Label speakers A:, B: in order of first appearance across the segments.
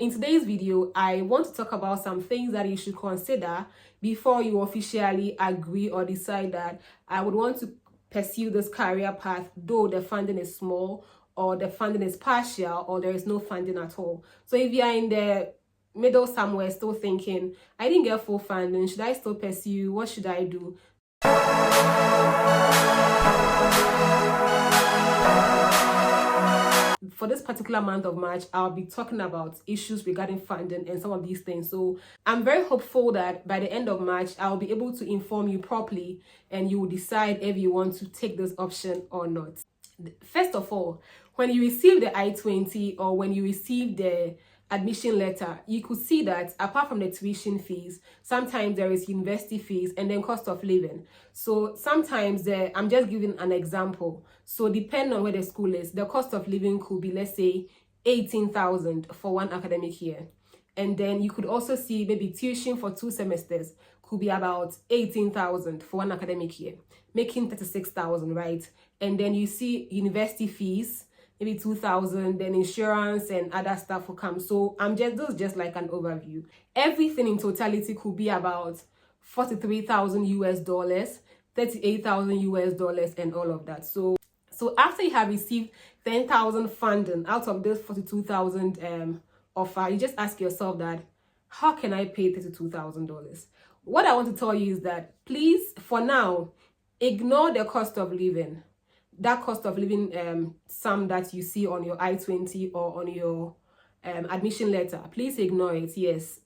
A: In today's video, I want to talk about some things that you should consider before you officially agree or decide that I would want to pursue this career path, though the funding is small or the funding is partial or there is no funding at all. So if you are in the middle somewhere still thinking, I didn't get full funding, should I still pursue? What should I do? For this particular month of March, I'll be talking about issues regarding funding and some of these things. So I'm very hopeful that by the end of March, I'll be able to inform you properly and you will decide if you want to take this option or not. First of all, when you receive the I-20 or when you receive the admission letter, you could see that apart from the tuition fees, sometimes there is university fees and then cost of living. So sometimes I'm just giving an example. So depending on where the school is, the cost of living could be, let's say, 18,000 for one academic year. And then you could also see maybe tuition for 2 semesters could be about 18,000 for one academic year, making 36,000, right? And then you see university fees, maybe 2,000, then insurance and other stuff will come. So this is just like an overview. Everything in totality could be about 43,000 US dollars, 38,000 US dollars, and all of that. So after you have received 10,000 funding out of this 42,000 offer, you just ask yourself that, how can I pay $32,000? What I want to tell you is that please, for now, ignore the cost of living. That cost of living sum that you see on your I-20 or on your admission letter, please ignore it. Yes,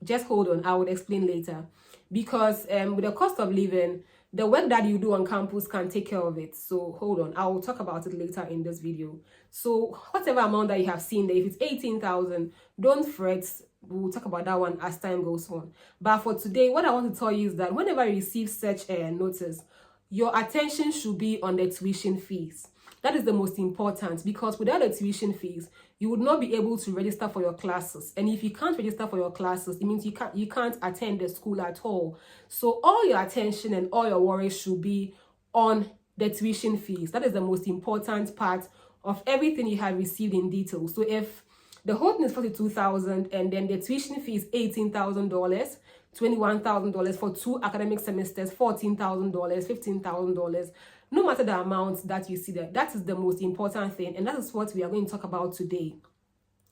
A: just hold on. I will explain later. Because with the cost of living, the work that you do on campus can take care of it. So hold on. I will talk about it later in this video. So whatever amount that you have seen there, if it's 18,000, don't fret. We'll talk about that one as time goes on. But for today, what I want to tell you is that whenever you receive such a notice, your attention should be on the tuition fees. That is the most important, because without the tuition fees, you would not be able to register for your classes. And if you can't register for your classes, it means you can't attend the school at all. So all your attention and all your worries should be on the tuition fees. That is the most important part of everything you have received in detail. So if the whole thing is 42,000 and then the tuition fee is $18,000, $21,000 for 2 academic semesters, $14,000, $15,000. No matter the amount that you see there, that is the most important thing, and that is what we are going to talk about today.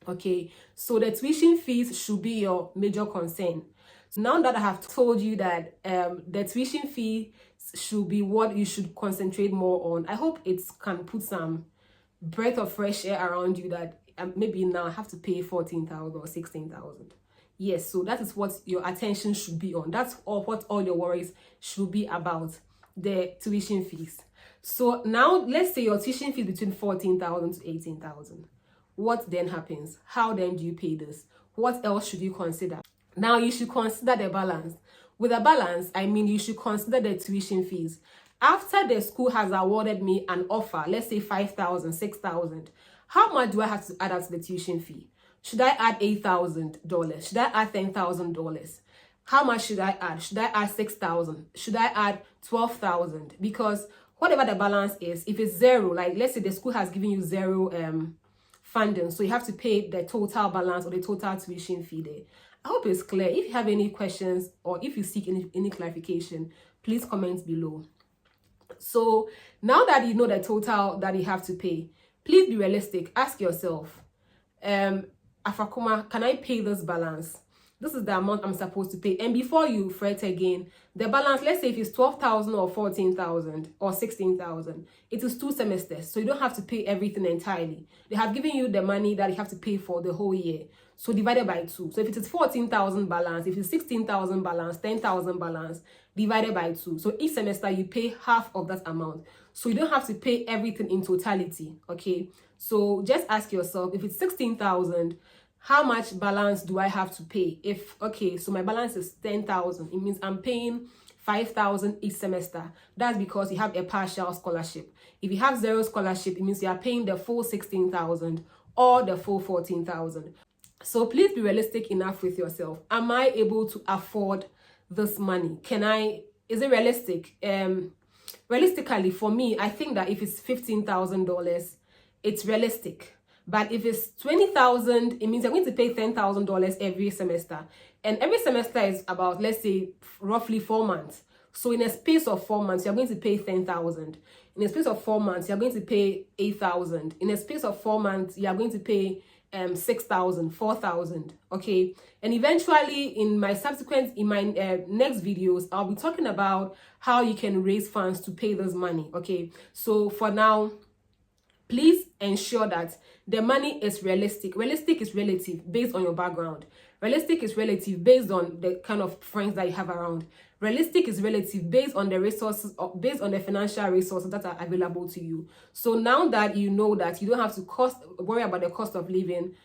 A: Okay, so the tuition fees should be your major concern. So now that I have told you that the tuition fee should be what you should concentrate more on, I hope it can put some breath of fresh air around you that maybe now I have to pay 14,000 or 16,000. Yes, so that is what your attention should be on. That's what all your worries should be about, the tuition fees. So now let's say your tuition fee between 14,000 to 18,000. What then happens? How then do you pay this? What else should you consider? Now you should consider the balance. With a balance, I mean you should consider the tuition fees. After the school has awarded me an offer, let's say 5,000, 6,000, how much do I have to add up to the tuition fee? Should I add $8,000? Should I add $10,000? How much should I add? Should I add 6,000? Should I add 12,000? Because whatever the balance is, if it's zero, like let's say the school has given you zero funding, so you have to pay the total balance or the total tuition fee there. I hope it's clear. If you have any questions or if you seek any clarification, please comment below. So now that you know the total that you have to pay, please be realistic. Ask yourself, Afakuma, can I pay this balance? This is the amount I'm supposed to pay. And before you fret again, the balance, let's say if it's 12,000 or 14,000 or 16,000, it is 2 semesters. So you don't have to pay everything entirely. They have given you the money that you have to pay for the whole year. So divided by 2. So if it is 14,000 balance, if it's 16,000 balance, 10,000 balance, divided by 2. So each semester you pay half of that amount. So you don't have to pay everything in totality, okay? So just ask yourself, if it's 16,000, how much balance do I have to pay? Okay, so my balance is 10,000. It means I'm paying 5,000 each semester. That's because you have a partial scholarship. If you have zero scholarship, it means you are paying the full 16,000 or the full 14,000. So please be realistic enough with yourself. Am I able to afford this money? Is it realistic? Realistically, for me, I think that if it's $15,000, it's realistic. But if it's 20,000, it means you're going to pay $10,000 every semester. And every semester is about, let's say, roughly 4 months. So in a space of 4 months, you're going to pay 10,000. In a space of 4 months, you're going to pay 8,000. In a space of 4 months, you're going to pay 6,000, 4,000. Okay. And eventually in my next videos, I'll be talking about how you can raise funds to pay this money. Okay. So for now, please ensure that the money is realistic. Realistic is relative based on your background. Realistic is relative based on the kind of friends that you have around. Realistic is relative based on the resources, based on the financial resources that are available to you. So now that you know that you don't have to worry about the cost of living,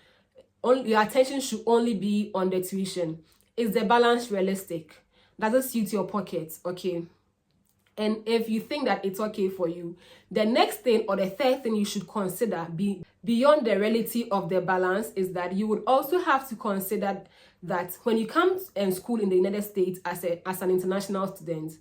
A: your attention should only be on the tuition. Is the balance realistic? Does it suit your pocket? Okay. And if you think that it's okay for you, the next thing or the third thing you should consider beyond the reality of the balance is that you would also have to consider that when you come and school in the United States as an international student,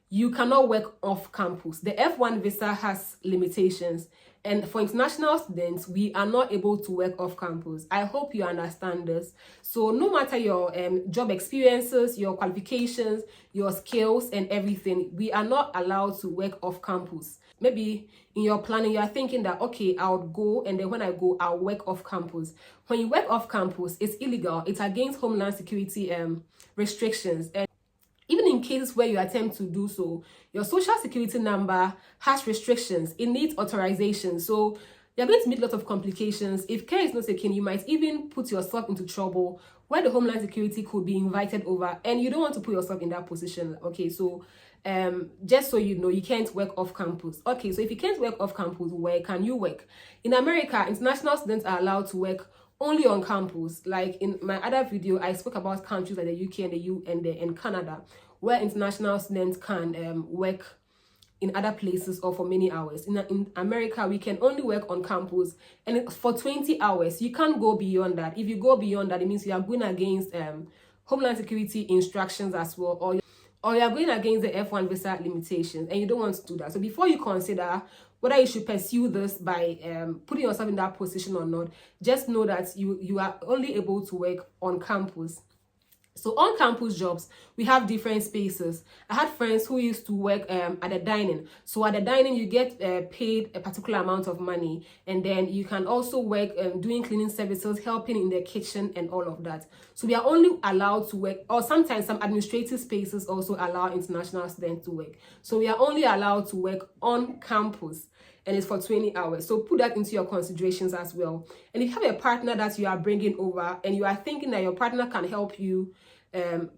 A: you cannot work off campus. The F1 visa has limitations, and for international students, we are not able to work off campus. I hope you understand this. So no matter your job experiences, your qualifications, your skills and everything, we are not allowed to work off campus. Maybe in your planning, you are thinking that, okay, I'll go, and then when I go, I'll work off campus. When you work off campus, it's illegal. It's against Homeland Security restrictions. And even in cases where you attempt to do so, your social security number has restrictions. It needs authorization. So you're going to meet lots of complications. If care is not taken, you might even put yourself into trouble where the Homeland Security could be invited over, and you don't want to put yourself in that position. Okay, so just so you know, you can't work off campus. Okay, so if you can't work off campus, where can you work? In America, international students are allowed to work only on campus. Like in my other video, I spoke about countries like the UK and Canada, where international students can work in other places or for many hours. In America, we can only work on campus, and it's for 20 hours. You can't go beyond that. If you go beyond that, it means you are going against Homeland Security instructions as well, or you are going against the F1 visa limitations, and you don't want to do that. So before you consider whether you should pursue this by putting yourself in that position or not, just know that you are only able to work on campus. So on campus jobs, we have different spaces. I had friends who used to work at the dining. So at the dining, you get paid a particular amount of money. And then you can also work doing cleaning services, helping in the kitchen and all of that. So we are only allowed to work, or sometimes some administrative spaces also allow international students to work. So we are only allowed to work on campus, and it's for 20 hours. So put that into your considerations as well. And if you have a partner that you are bringing over and you are thinking that your partner can help you,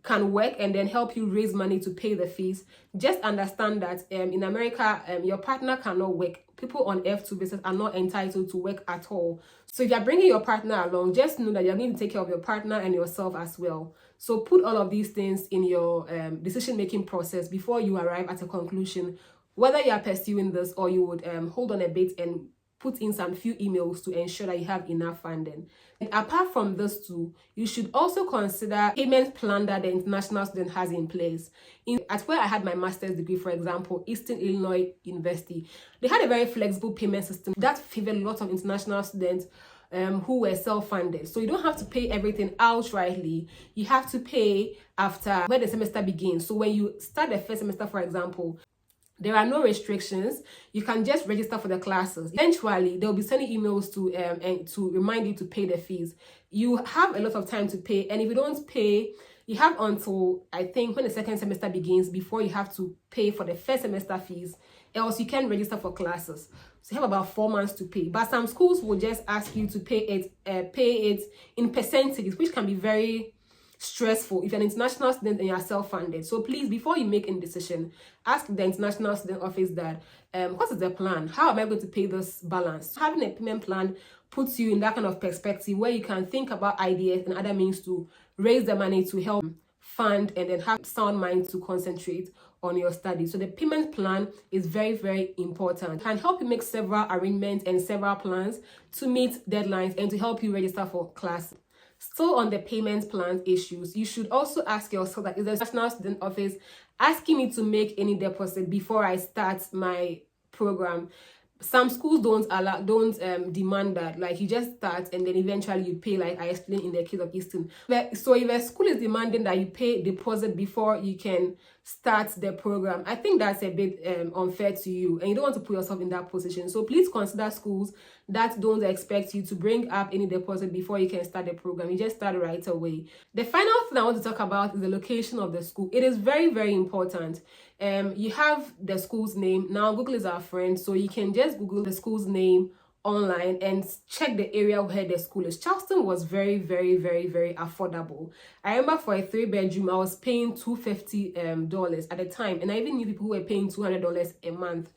A: can work and then help you raise money to pay the fees, just understand that in America, your partner cannot work. People on F2 visas are not entitled to work at all. So if you're bringing your partner along, just know that you're going to take care of your partner and yourself as well. So put all of these things in your decision-making process before you arrive at a conclusion, whether you are pursuing this or you would hold on a bit and put in some few emails to ensure that you have enough funding. And apart from this too, you should also consider payment plan that the international student has in place. At where I had my master's degree, for example, Eastern Illinois University, they had a very flexible payment system that favored a lot of international students who were self-funded. So you don't have to pay everything outrightly. You have to pay after where the semester begins. So when you start the first semester, for example, there are no restrictions. You can just register for the classes. Eventually, they'll be sending emails to remind you to pay the fees. You have a lot of time to pay, and if you don't pay, you have until, I think, when the second semester begins before you have to pay for the first semester fees, else you can register for classes. So you have about 4 months to pay. But some schools will just ask you to pay it in percentages, which can be very stressful if you're an international student and you're self-funded. So please, before you make any decision, ask the international student office that what is the plan? How am I going to pay this balance? Having a payment plan puts you in that kind of perspective where you can think about ideas and other means to raise the money to help fund and then have sound mind to concentrate on your studies. So the payment plan is very, very important. It can help you make several arrangements and several plans to meet deadlines and to help you register for class. Still on the payment plan issues, you should also ask yourself that is the National Student Office asking me to make any deposit before I start my program? Some schools don't demand that. Like, you just start and then eventually you pay, like I explained in the case of Easton. So if a school is demanding that you pay deposit before you can start the program, I think that's a bit unfair to you, and you don't want to put yourself in that position. So please consider schools that don't expect you to bring up any deposit before you can start the program. You just start right away. The final thing I want to talk about is the location of the school. It is very, very important. You have the school's name. Now Google is our friend, so you can just Google the school's name online and check the area where the school is. Charleston was very, very, very, very affordable. I remember for a 3-bedroom I was paying $250 at the time, and I even knew people who were paying $200 a month.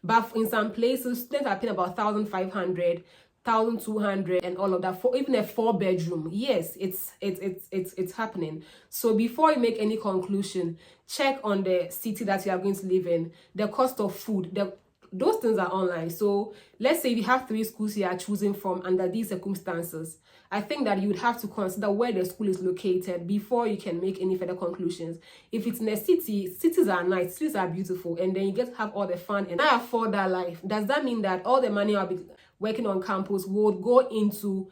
A: But in some places students are paying about 1,500, 1,200 and all of that for even a 4-bedroom. Yes, it's happening. So before you make any conclusion, check on the city that you are going to live in, the cost of food, those things are online. So let's say if you have 3 schools you are choosing from under these circumstances, I think that you would have to consider where the school is located before you can make any further conclusions. If it's in a city, cities are nice, cities are beautiful, and then you get to have all the fun and I afford that life. Does that mean that all the money I'll be working on campus would go into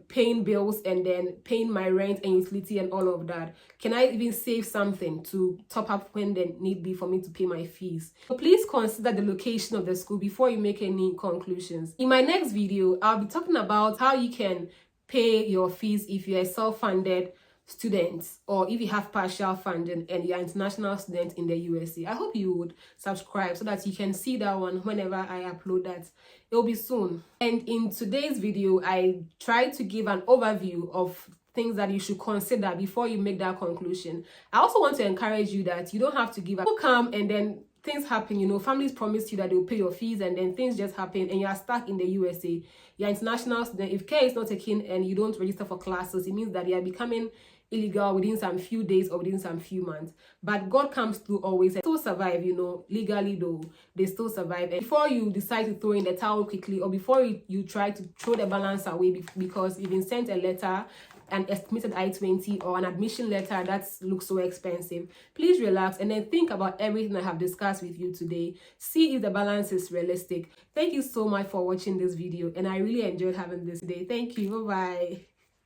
A: paying bills and then paying my rent and utility and all of that? Can I even save something to top up when there need be for me to pay my fees? So please consider the location of the school before you make any conclusions. In my next video, I'll be talking about how you can pay your fees if you're a self-funded student, or if you have partial funding and you're an international student in the USA. I hope you would subscribe so that you can see that one whenever I upload that. It will be soon. And in today's video, I try to give an overview of things that you should consider before you make that conclusion. I also want to encourage you that you don't have to give up. People come and then things happen, you know, families promise you that they'll pay your fees and then things just happen and you are stuck in the USA. You're international student. If care is not taken and you don't register for classes, it means that you are becoming illegal within some few days or within some few months. But God comes through always and still survive, you know, legally though, they still survive. And before you decide to throw in the towel quickly, or before you try to throw the balance away because you've been sent a letter, an estimated I-20 or an admission letter that looks so expensive, please relax and then think about everything I have discussed with you today. See if the balance is realistic. Thank you so much for watching this video, and I really enjoyed having this today. Thank you. Bye-bye.